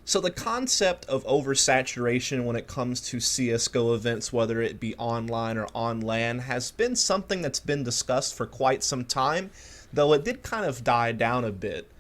So the concept of oversaturation when it comes to CSGO events, whether it be online or on LAN, has been something that's been discussed for quite some time, though it did kind of die down a bit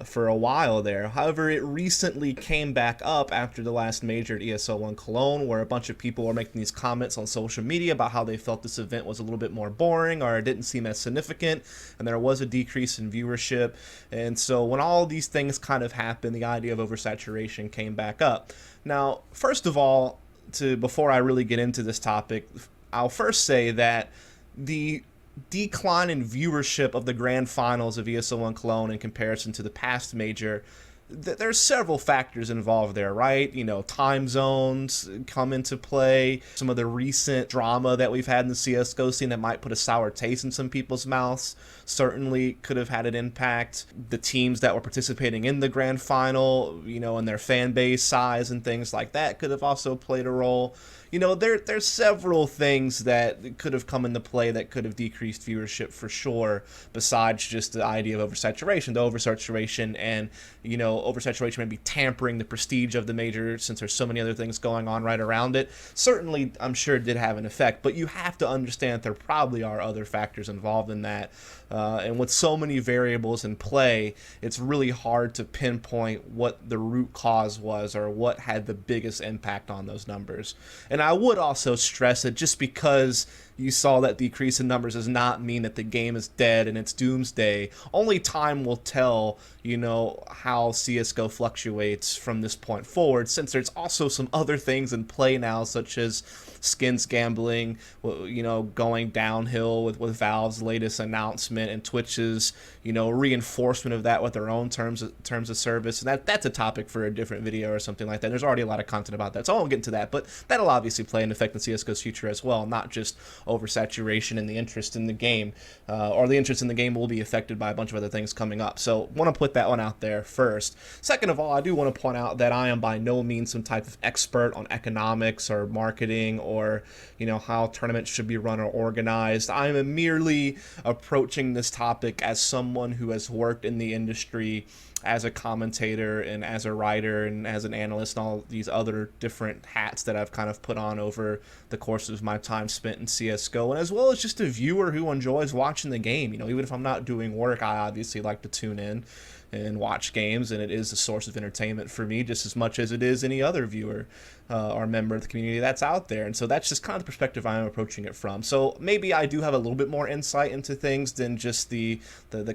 for a while there. However, it recently came back up after the last major at ESL1 Cologne, where a bunch of people were making these comments on social media about how they felt this event was a little bit more boring or it didn't seem as significant, and there was a decrease in viewership. And so when all these things kind of happened, the idea of oversaturation came back up. Now, first of all, before I really get into this topic, I'll first say that the decline in viewership of the grand finals of ESL1 Cologne in comparison to the past major, there's several factors involved there, right? You know, time zones come into play. Some of the recent drama that we've had in the CSGO scene that might put a sour taste in some people's mouths certainly could have had an impact. The teams that were participating in the grand final, you know, and their fan base size and things like that could have also played a role. You know, there's several things that could have come into play that could have decreased viewership for sure, besides just the idea of oversaturation. The oversaturation and, you know, oversaturation maybe tampering the prestige of the major since there's so many other things going on right around it. Certainly, I'm sure it did have an effect, but you have to understand that there probably are other factors involved in that. And with so many variables in play, it's really hard to pinpoint what the root cause was or what had the biggest impact on those numbers. And I would also stress that just because you saw that decrease in numbers does not mean that the game is dead and it's doomsday. Only time will tell, you know, how CSGO fluctuates from this point forward, since there's also some other things in play now, such as skins gambling, you know, going downhill with Valve's latest announcement and Twitch's, you know, reinforcement of that with their own terms of service. And that's a topic for a different video or something like that. There's already a lot of content about that, so I won't get into that, but that'll obviously play an effect in CSGO's future as well, not just oversaturation and the interest in the game, or the interest in the game will be affected by a bunch of other things coming up. So want to put that one out there first. Second of all, I do want to point out that I am by no means some type of expert on economics or marketing or, you know, how tournaments should be run or organized. I am merely approaching this topic as someone who has worked in the industry as a commentator and as a writer and as an analyst and all these other different hats that I've kind of put on over the course of my time spent in CSGO, and as well as just a viewer who enjoys watching the game. You know, even if I'm not doing work, I obviously like to tune in and watch games, and it is a source of entertainment for me just as much as it is any other viewer or member of the community that's out there. And so that's just kind of the perspective I'm approaching it from. So maybe I do have a little bit more insight into things than just the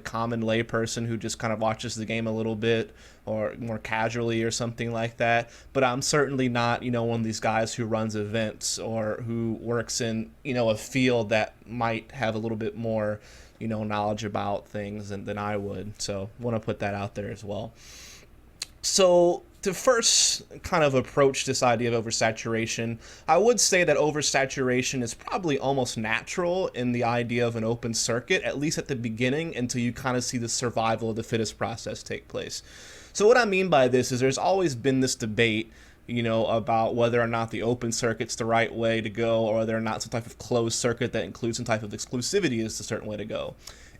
common layperson who just kind of watches the game a little bit or more casually or something like that. But I'm certainly not, you know, one of these guys who runs events or who works in, you know, a field that might have a little bit more, you know, knowledge about things than I would. So want to put that out there as well. So to first kind of approach this idea of oversaturation, I would say that oversaturation is probably almost natural in the idea of an open circuit, at least at the beginning, until you kind of see the survival of the fittest process take place. So what I mean by this is there's always been this debate, you know, about whether or not the open circuit's the right way to go, or whether or not some type of closed circuit that includes some type of exclusivity is the certain way to go.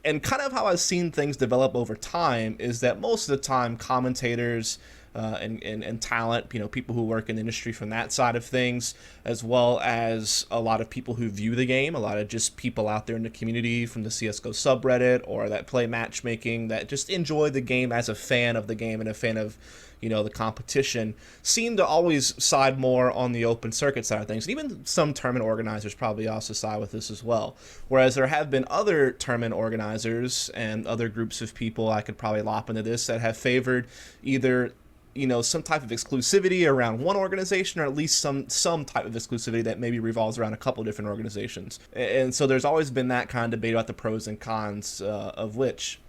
And kind of how I've seen things develop over time is that most of the time commentators and talent, you know, people who work in the industry from that side of things, as well as a lot of people who view the game, a lot of just people out there in the community from the CSGO subreddit or that play matchmaking that just enjoy the game as a fan of the game and a fan of, you know, the competition, seem to always side more on the open circuit side of things. And even some tournament organizers probably also side with this as well. Whereas there have been other tournament organizers and other groups of people I could probably lop into this that have favored either, you know, some type of exclusivity around one organization, or at least some type of exclusivity that maybe revolves around a couple different organizations. And so there's always been that kind of debate about the pros and cons of which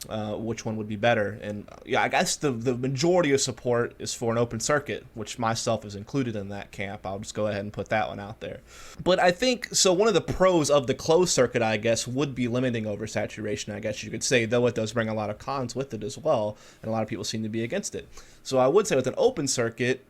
one would be better. And yeah, I guess the majority of support is for an open circuit, which myself is included in that camp. I'll just go ahead and put that one out there. But I think, so one of the pros of the closed circuit, I guess, would be limiting oversaturation, I guess you could say, though it does bring a lot of cons with it as well, and a lot of people seem to be against it. So I would say with an open circuit,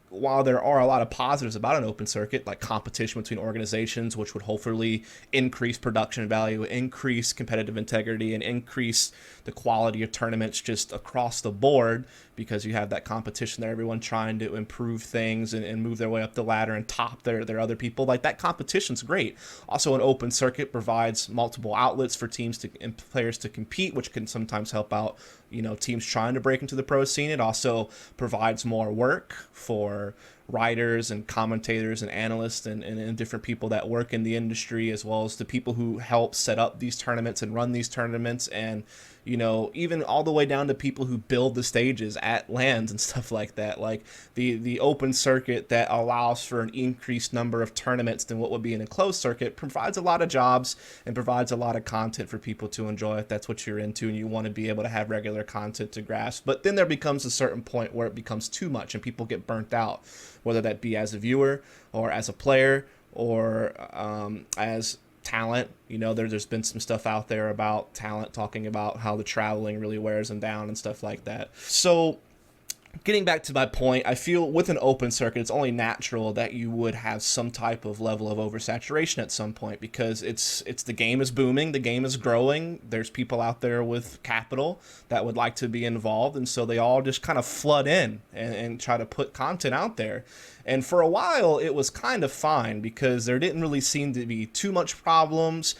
while there are a lot of positives about an open circuit, like competition between organizations, which would hopefully increase production value, increase competitive integrity, and increase the quality of tournaments just across the board, because you have that competition there, everyone trying to improve things and move their way up the ladder and top their other people. Like, that competition's great. Also, an open circuit provides multiple outlets for teams and players to compete, which can sometimes help out, teams trying to break into the pro scene. It also provides more work for writers and commentators and analysts and different people that work in the industry, as well as the people who help set up these tournaments and run these tournaments, and even all the way down to people who build the stages at LANs and stuff like that. Like, the open circuit that allows for an increased number of tournaments than what would be in a closed circuit provides a lot of jobs and provides a lot of content for people to enjoy if that's what you're into and you want to be able to have regular content to grasp. But then there becomes a certain point where it becomes too much and people get burnt out, whether that be as a viewer or as a player or as talent. There's been some stuff out there about talent talking about how the traveling really wears them down and stuff like that. So getting back to my point, I feel with an open circuit, it's only natural that you would have some type of level of oversaturation at some point, because it's the game is booming, the game is growing, there's people out there with capital that would like to be involved, and so they all just kind of flood in and try to put content out there. And for a while, it was kind of fine because there didn't really seem to be too much problems.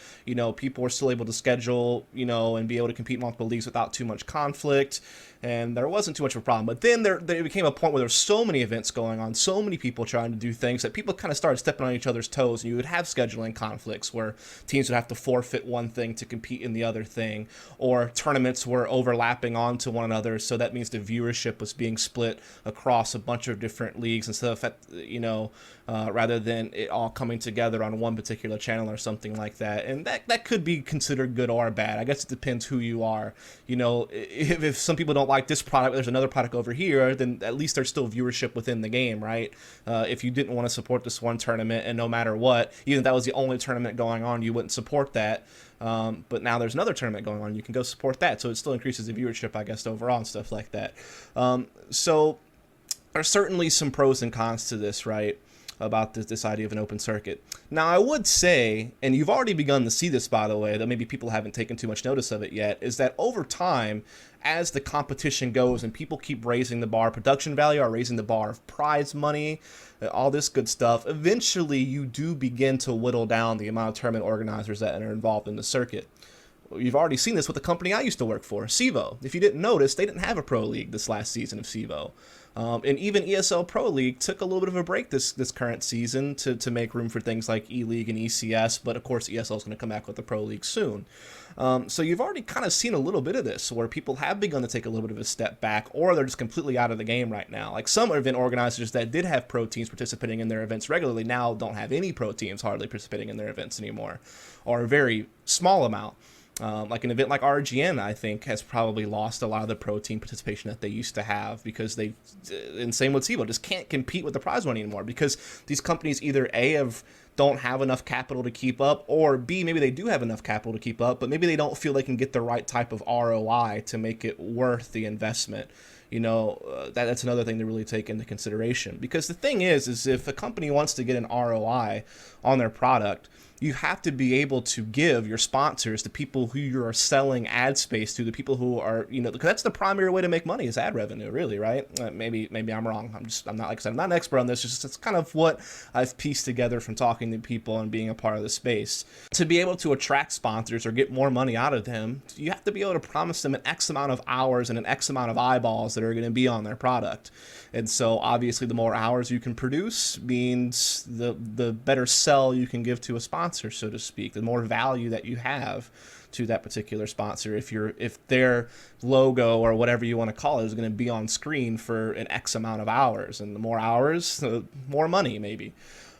People were still able to schedule, and be able to compete in multiple leagues without too much conflict. And there wasn't too much of a problem. But then there became a point where there were so many events going on, so many people trying to do things, that people kind of started stepping on each other's toes. And you would have scheduling conflicts where teams would have to forfeit one thing to compete in the other thing, or tournaments were overlapping onto one another. So that means the viewership was being split across a bunch of different leagues and stuff, rather than it all coming together on one particular channel or something like that. And that could be considered good or bad. I guess it depends who you are. If some people don't like this product, there's another product over here, then at least there's still viewership within the game, right? If you didn't want to support this one tournament, and no matter what, even if that was the only tournament going on, you wouldn't support that. But now there's another tournament going on, you can go support that. So it still increases the viewership, I guess, overall and stuff like that. So there's certainly some pros and cons to this, right? About this idea of an open circuit. Now, I would say, and you've already begun to see this, by the way, though maybe people haven't taken too much notice of it yet, is that over time, as the competition goes and people keep raising the bar of production value or raising the bar of prize money, all this good stuff, eventually you do begin to whittle down the amount of tournament organizers that are involved in the circuit. You've already seen this with the company I used to work for, CEVO. If you didn't notice, they didn't have a pro league this last season of CEVO. And even ESL Pro League took a little bit of a break this current season to make room for things like E-League and ECS, but of course ESL is going to come back with the Pro League soon. So you've already kind of seen a little bit of this, where people have begun to take a little bit of a step back, or they're just completely out of the game right now. Like, some event organizers that did have pro teams participating in their events regularly now don't have any pro teams hardly participating in their events anymore, or a very small amount. Like an event like RGN, I think, has probably lost a lot of the pro team participation that they used to have, because and same with CEVO, just can't compete with the prize money anymore, because these companies either don't have enough capital to keep up, or B, maybe they do have enough capital to keep up, but maybe they don't feel they can get the right type of ROI to make it worth the investment. That's another thing to really take into consideration, because the thing is if a company wants to get an ROI on their product, you have to be able to give your sponsors, the people who you are selling ad space to, the people who are, because that's the primary way to make money, is ad revenue, really, right? Maybe I'm wrong. I'm not, like I said, I'm not an expert on this. It's kind of what I've pieced together from talking to people and being a part of the space. To be able to attract sponsors or get more money out of them, you have to be able to promise them an X amount of hours and an X amount of eyeballs that are going to be on their product. And so obviously the more hours you can produce means the better sell you can give to a sponsor, so to speak, the more value that you have to that particular sponsor if their logo or whatever you want to call it is going to be on screen for an X amount of hours, and the more hours, the more money maybe.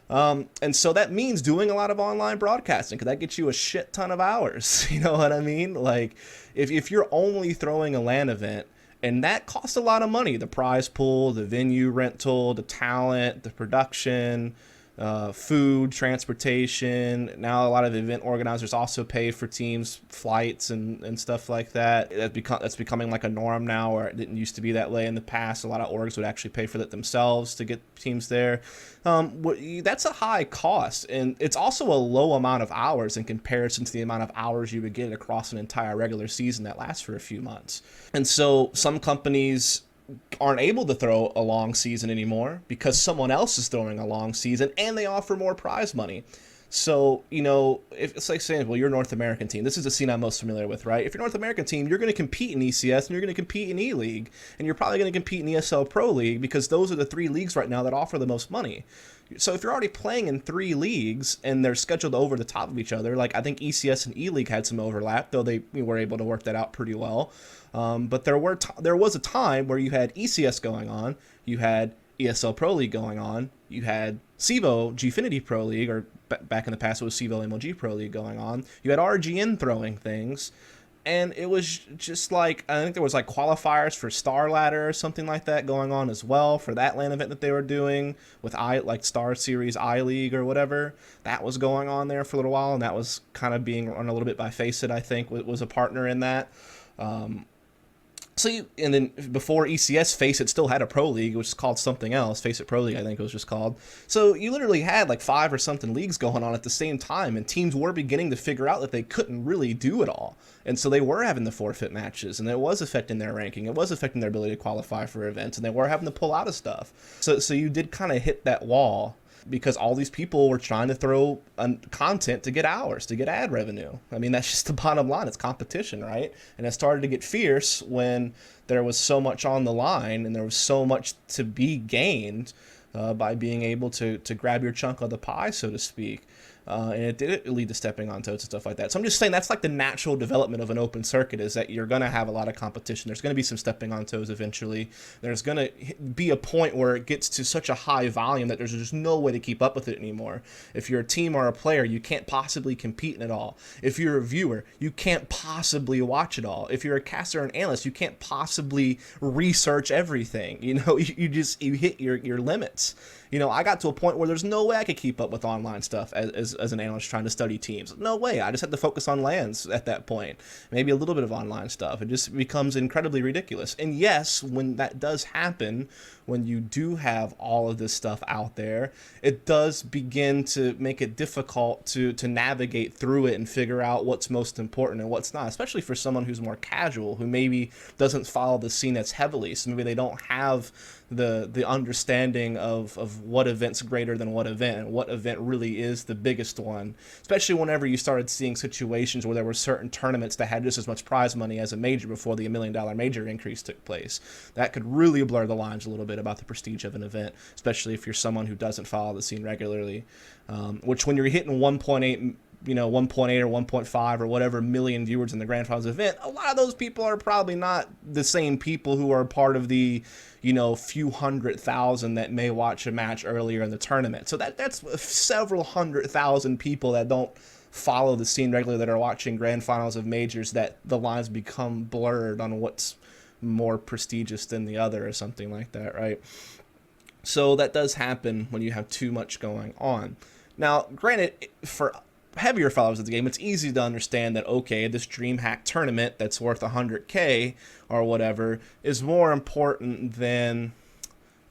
And so that means doing a lot of online broadcasting, because that gets you a shit ton of hours. You know what I mean? Like, if you're only throwing a LAN event, and that costs a lot of money, the prize pool, the venue rental, the talent, the production, food, transportation. Now a lot of event organizers also pay for teams' flights and stuff like that. That's becoming like a norm now, where it didn't used to be that way in the past. A lot of orgs would actually pay for that themselves to get teams there. That's a high cost, and it's also a low amount of hours in comparison to the amount of hours you would get across an entire regular season that lasts for a few months. And so some companies aren't able to throw a long season anymore because someone else is throwing a long season, and they offer more prize money. So, if it's like saying, well, you're a North American team. This is the scene I'm most familiar with, right? If you're a North American team, you're going to compete in ECS and you're going to compete in E-League, and you're probably going to compete in ESL Pro League because those are the 3 leagues right now that offer the most money. So if you're already playing in 3 leagues and they're scheduled over the top of each other, like I think ECS and E-League had some overlap, though they were able to work that out pretty well. But there was a time where you had ECS going on, you had ESL Pro League going on, you had CEVO Gfinity Pro League, or back in the past it was CEVO MLG Pro League going on, you had RGN throwing things, and it was just like, I think there was like qualifiers for Star Ladder or something like that going on as well for that LAN event that they were doing with like Star Series I League or whatever. That was going on there for a little while, and that was kind of being run a little bit by Faceit, I think, was a partner in that. And then before ECS, Faceit still had a pro league, which is called something else. Faceit Pro League, I think it was just called. So you literally had like 5 or something leagues going on at the same time, and teams were beginning to figure out that they couldn't really do it all. And so they were having to forfeit matches, and it was affecting their ranking. It was affecting their ability to qualify for events, and they were having to pull out of stuff. So you did kind of hit that wall, because all these people were trying to throw content to get hours, to get ad revenue. I mean, that's just the bottom line. It's competition, right? And it started to get fierce when there was so much on the line and there was so much to be gained by being able to grab your chunk of the pie, so to speak. And it did lead to stepping on toes and stuff like that. So I'm just saying that's like the natural development of an open circuit, is that you're going to have a lot of competition. There's going to be some stepping on toes eventually. There's going to be a point where it gets to such a high volume that there's just no way to keep up with it anymore. If you're a team or a player, you can't possibly compete in it all. If you're a viewer, you can't possibly watch it all. If you're a caster or an analyst, you can't possibly research everything. You hit your limits. I got to a point where there's no way I could keep up with online stuff as an analyst trying to study teams. No way. I just had to focus on LANs at that point. Maybe a little bit of online stuff. It just becomes incredibly ridiculous. And yes, when that does happen, when you do have all of this stuff out there, it does begin to make it difficult to navigate through it and figure out what's most important and what's not, especially for someone who's more casual, who maybe doesn't follow the scene as heavily. So maybe they don't have the understanding of what event's greater than what event, and what event really is the biggest one, especially whenever you started seeing situations where there were certain tournaments that had just as much prize money as a major before the $1 million major increase took place. That could really blur the lines a little bit about the prestige of an event, especially if you're someone who doesn't follow the scene regularly, which when you're hitting 1.8 1.8 or 1.5 or whatever million viewers in the Grand Finals event, a lot of those people are probably not the same people who are part of the, few 100,000 that may watch a match earlier in the tournament. So that's several 100,000 people that don't follow the scene regularly that are watching Grand Finals of majors, that the lines become blurred on what's more prestigious than the other or something like that, right? So that does happen when you have too much going on. Now, granted, for heavier followers of the game, it's easy to understand that, okay, this DreamHack tournament that's worth 100K or whatever is more important than,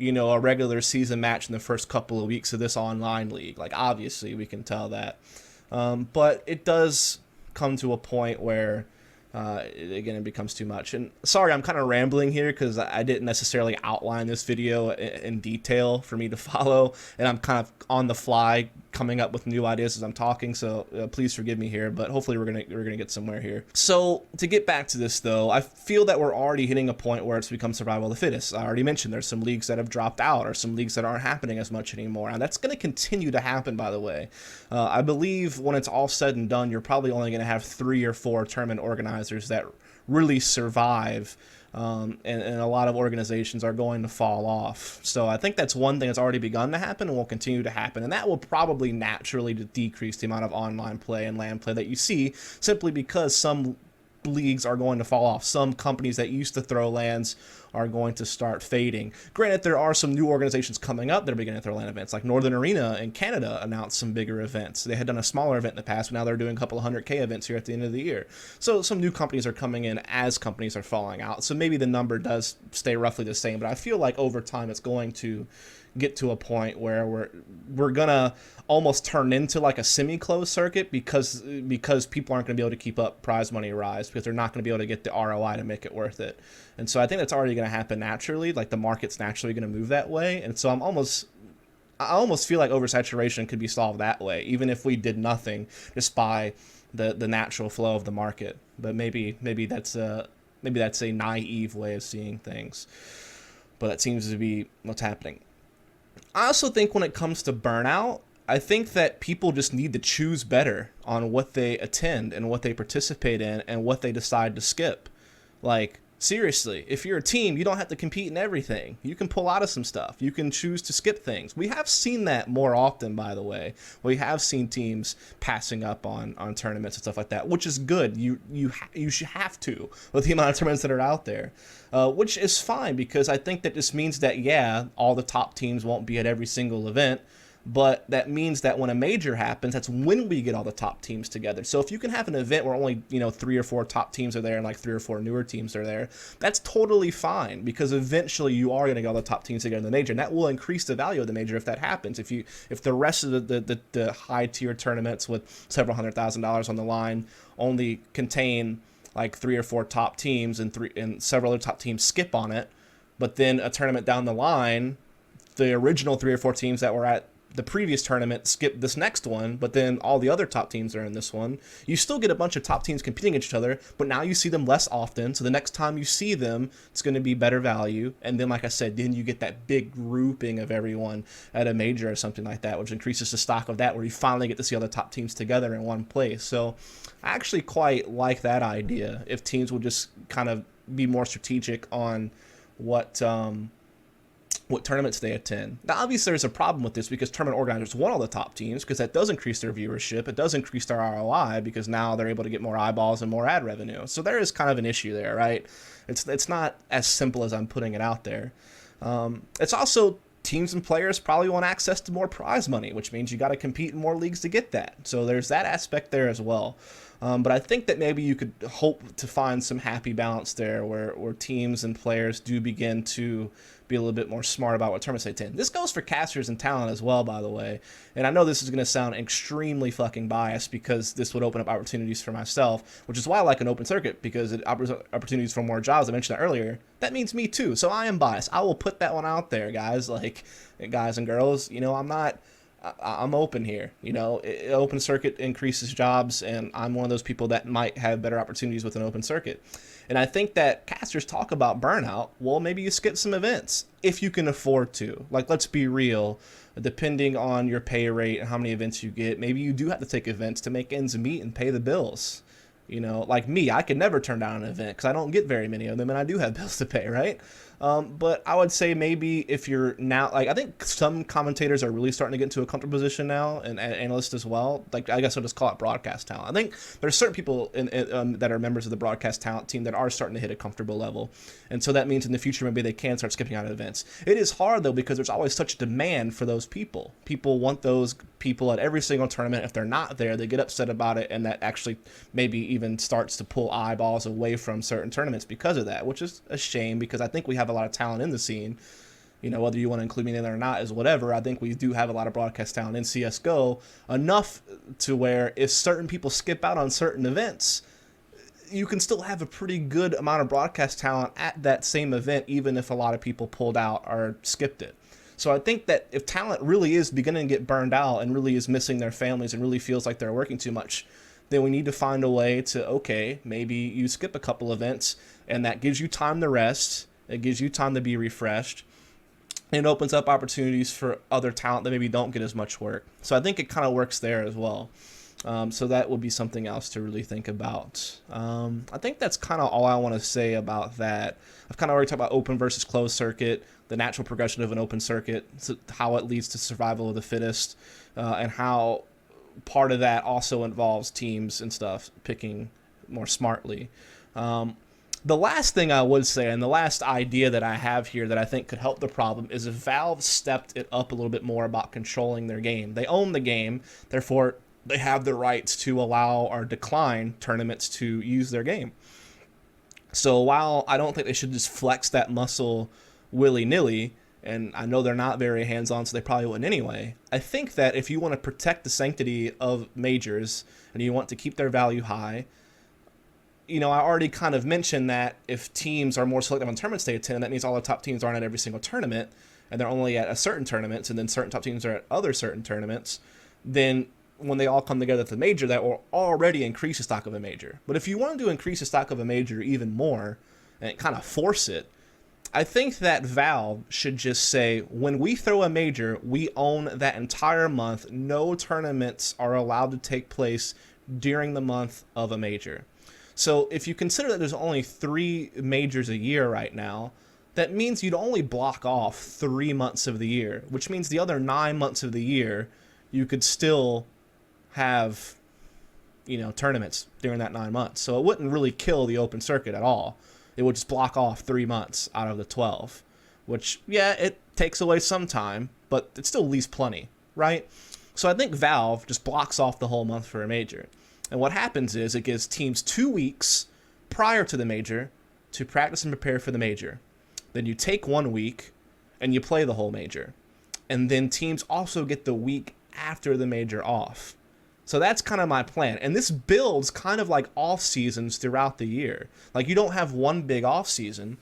a regular season match in the first couple of weeks of this online league. Like, obviously, we can tell that. But it does come to a point where, again, it becomes too much. And sorry, I'm kind of rambling here because I didn't necessarily outline this video in detail for me to follow, and I'm kind of on the fly coming up with new ideas as I'm talking, so please forgive me here, but hopefully we're gonna get somewhere here. So to get back to this though, I feel that we're already hitting a point where it's become survival of the fittest. I already mentioned there's some leagues that have dropped out, or some leagues that aren't happening as much anymore, and that's going to continue to happen, by the way. I believe when it's all said and done, you're probably only going to have 3 or 4 tournament organizers that really survive, and a lot of organizations are going to fall off. So I think that's one thing that's already begun to happen and will continue to happen, and that will probably naturally decrease the amount of online play and LAN play that you see, simply because some leagues are going to fall off. Some companies that used to throw LANs are going to start fading. Granted, there are some new organizations coming up that are beginning to throw LAN events, like Northern Arena in Canada announced some bigger events. They had done a smaller event in the past, but now they're doing a couple of 100K events here at the end of the year. So some new companies are coming in as companies are falling out. So maybe the number does stay roughly the same, but I feel like over time it's going to get to a point where we're gonna almost turn into like a semi-closed circuit, because people aren't going to be able to keep up prize money rise, because they're not going to be able to get the ROI to make it worth it. And so I think that's already going to happen naturally. Like the market's naturally going to move that way. And so I almost feel like oversaturation could be solved that way, even if we did nothing, just by the natural flow of the market. But maybe that's a naive way of seeing things. But that seems to be what's happening. I also think when it comes to burnout, I think that people just need to choose better on what they attend and what they participate in and what they decide to skip. Like, seriously, if you're a team, you don't have to compete in everything. You can pull out of some stuff. You can choose to skip things. We have seen that more often, by the way. We have seen teams passing up on tournaments and stuff like that, which is good. You should have to with the amount of tournaments that are out there, which is fine because I think that just means that, yeah, all the top teams won't be at every single event. But that means that when a major happens, that's when we get all the top teams together. So if you can have an event where only 3 or 4 top teams are there and like 3 or 4 newer teams are there, that's totally fine because eventually you are going to get all the top teams together in the major, and that will increase the value of the major if that happens. If the rest of the high tier tournaments with several $100,000 on the line only contain like 3 or 4 top teams and several other top teams skip on it, but then a tournament down the line, the original 3 or 4 teams that were at the previous tournament skip this next one, but then all the other top teams are in this one. You still get a bunch of top teams competing against each other, but now you see them less often. So the next time you see them, it's going to be better value. And then, like I said, then you get that big grouping of everyone at a major or something like that, which increases the stock of that, where you finally get to see all the top teams together in one place. So I actually quite like that idea if teams will just kind of be more strategic on what tournaments they attend. Now, obviously, there's a problem with this because tournament organizers want all the top teams because that does increase their viewership. It does increase their ROI because now they're able to get more eyeballs and more ad revenue. So there is kind of an issue there, right? It's not as simple as I'm putting it out there. It's also teams and players probably want access to more prize money, which means you got to compete in more leagues to get that. So there's that aspect there as well. But I think that maybe you could hope to find some happy balance there where teams and players do begin to be a little bit more smart about what tournaments they attend. This goes for casters and talent as well, by the way. And I know this is going to sound extremely fucking biased because this would open up opportunities for myself, which is why I like an open circuit, because it offers opportunities for more jobs. I mentioned that earlier. That means me too. So I am biased. I will put that one out there, guys. Like, guys and girls, I'm open here. Open circuit increases jobs, and I'm one of those people that might have better opportunities with an open circuit. And I think that casters talk about burnout. Well, maybe you skip some events if you can afford to. Like, let's be real. Depending on your pay rate and how many events you get, maybe you do have to take events to make ends meet and pay the bills. Like me, I could never turn down an event because I don't get very many of them, and I do have bills to pay, right? But I would say maybe if you're now, like, I think some commentators are really starting to get into a comfortable position now, and analysts as well. Like, I guess I'll just call it broadcast talent. I think there's certain people that are members of the broadcast talent team that are starting to hit a comfortable level. And so that means in the future, maybe they can start skipping out of events. It is hard, though, because there's always such a demand for those people. People want those people at every single tournament. If they're not there, they get upset about it, and that actually maybe even starts to pull eyeballs away from certain tournaments because of that, which is a shame because I think we have a lot of talent in the scene. Whether you want to include me in there or not is whatever. I think we do have a lot of broadcast talent in CSGO, enough to where if certain people skip out on certain events, you can still have a pretty good amount of broadcast talent at that same event, even if a lot of people pulled out or skipped it. So I think that if talent really is beginning to get burned out and really is missing their families and really feels like they're working too much, then we need to find a way to, okay, maybe you skip a couple events, and that gives you time to rest. It gives you time to be refreshed. And it opens up opportunities for other talent that maybe don't get as much work. So I think it kind of works there as well. So that would be something else to really think about. I think that's kind of all I want to say about that. I've kind of already talked about open versus closed circuit, the natural progression of an open circuit, so how it leads to survival of the fittest, and how part of that also involves teams and stuff picking more smartly. The last thing I would say, and the last idea that I have here that I think could help the problem, is if Valve stepped it up a little bit more about controlling their game. They own the game, therefore they have the rights to allow or decline tournaments to use their game. So while I don't think they should just flex that muscle willy-nilly, and I know they're not very hands-on, so they probably wouldn't anyway, I think that if you want to protect the sanctity of majors and you want to keep their value high, I already kind of mentioned that if teams are more selective on tournaments they attend, that means all the top teams aren't at every single tournament, and they're only at a certain tournaments, and then certain top teams are at other certain tournaments. Then when they all come together at the major, that will already increase the stock of a major. But if you wanted to increase the stock of a major even more and kind of force it, I think that Valve should just say, when we throw a major, we own that entire month. No tournaments are allowed to take place during the month of a major. So if you consider that there's only 3 majors a year right now, that means you'd only block off 3 months of the year, which means the other 9 months of the year, you could still have, tournaments during that 9 months. So it wouldn't really kill the open circuit at all. It would just block off 3 months out of the 12, which, yeah, it takes away some time, but it still leaves plenty, right? So I think Valve just blocks off the whole month for a major. And what happens is it gives teams 2 weeks prior to the major to practice and prepare for the major. Then you take 1 week and you play the whole major. And then teams also get the week after the major off. So that's kind of my plan. And this builds kind of like off seasons throughout the year. Like, you don't have one big off season,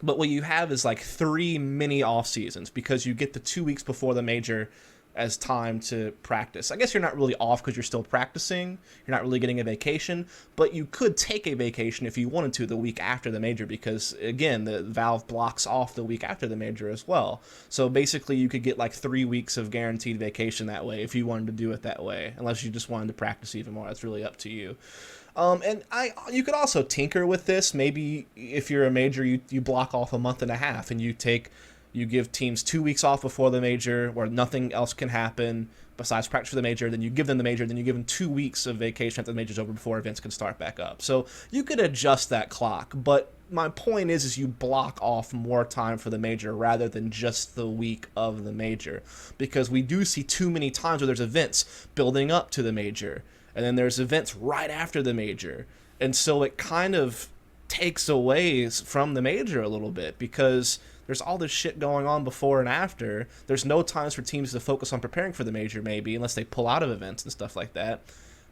but what you have is like 3 mini off seasons, because you get the 2 weeks before the major as time to practice. I guess you're not really off because you're still practicing. You're not really getting a vacation, but you could take a vacation if you wanted to the week after the major, because again, the Valve blocks off the week after the major as well. So basically you could get like 3 weeks of guaranteed vacation that way if you wanted to do it that way, unless you just wanted to practice even more. That's really up to you. And you could also tinker with this. Maybe if you're a major, you block off a month and a half and you give teams 2 weeks off before the major where nothing else can happen besides practice for the major. Then you give them the major. Then you give them 2 weeks of vacation after the major's over before events can start back up. So you could adjust that clock. But my point is you block off more time for the major rather than just the week of the major. Because we do see too many times where there's events building up to the major, and then there's events right after the major. And so it kind of takes away from the major a little bit, because there's all this shit going on before and after. There's no times for teams to focus on preparing for the major, maybe, unless they pull out of events and stuff like that.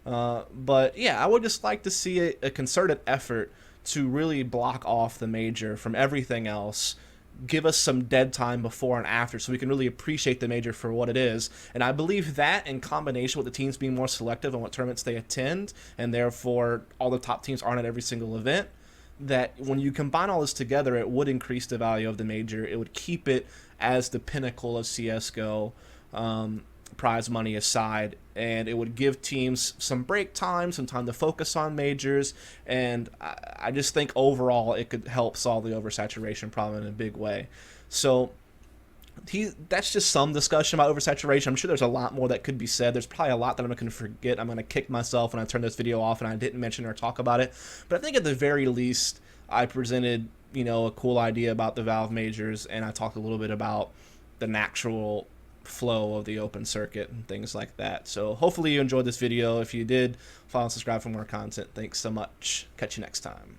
But yeah, I would just like to see a concerted effort to really block off the major from everything else. Give us some dead time before and after so we can really appreciate the major for what it is. And I believe that, in combination with the teams being more selective on what tournaments they attend, and therefore all the top teams aren't at every single event, that when you combine all this together, it would increase the value of the major. It would keep it as the pinnacle of CSGO, prize money aside, and it would give teams some break time, some time to focus on majors, and I just think overall it could help solve the oversaturation problem in a big way. So that's just some discussion about oversaturation. I'm sure there's a lot more that could be said. There's probably a lot that I'm going to forget. I'm going to kick myself when I turn this video off and I didn't mention or talk about it. But I think at the very least, I presented, a cool idea about the Valve majors, and I talked a little bit about the natural flow of the open circuit and things like that. So hopefully you enjoyed this video. If you did, follow and subscribe for more content. Thanks so much. Catch you next time.